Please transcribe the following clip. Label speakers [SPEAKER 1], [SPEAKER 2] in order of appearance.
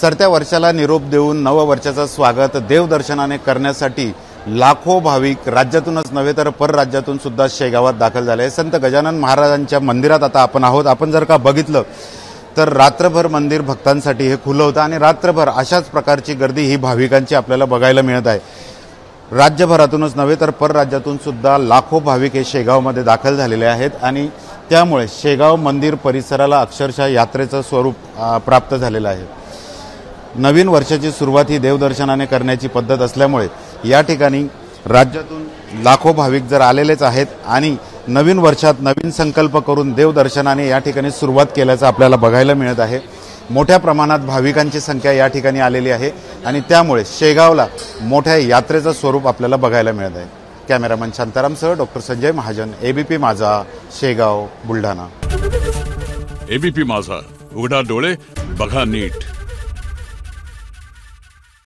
[SPEAKER 1] सरत्या वर्षाला निरोप देऊन नववर्षाचं स्वागत देवदर्शनाने करण्यासाठी लाखो भाविक राज्यातूनच नव्हे तर परराज्यातून सुद्धा शेगावात दाखल झाले. संत गजानन महाराजांच्या मंदिरात आता आपण आहोत. आपण जर का बघितलं तर रात्रभर मंदिर भक्तांसाठी हे खुलं होतं आणि रात्रभर अशाच प्रकारची गर्दी ही भाविकांची आपल्याला बघायला मिळत आहे. राज्यभरातूनच नव्हे तर परराज्यातून सुद्धा लाखो भाविक हे शेगावमध्ये दाखल झालेले आहेत आणि त्यामुळे शेगाव मंदिर परिसराला अक्षरशः यात्रेचं स्वरूप प्राप्त झालेलं आहे. नवीन वर्षाची सुरुवात ही देवदर्शनाने करण्याची पद्धत असल्यामुळे या ठिकाणी राज्यातून लाखो भाविक जर आलेलेच आहेत आणि नवीन वर्षात नवीन संकल्प करून देवदर्शनाने या ठिकाणी सुरुवात केल्याचं आपल्याला बघायला मिळत आहे. मोठ्या प्रमाणात भाविकांची संख्या या ठिकाणी आलेली आहे आणि त्यामुळे शेगावला मोठ्या यात्रेचं स्वरूप आपल्याला बघायला मिळत आहे. कॅमेरामन शांतारामसह doctor Sanjay Mahajan, ABP Majha, Shegaon, Buldhana.
[SPEAKER 2] ABP माझा, उघडा डोळे बघा नीट.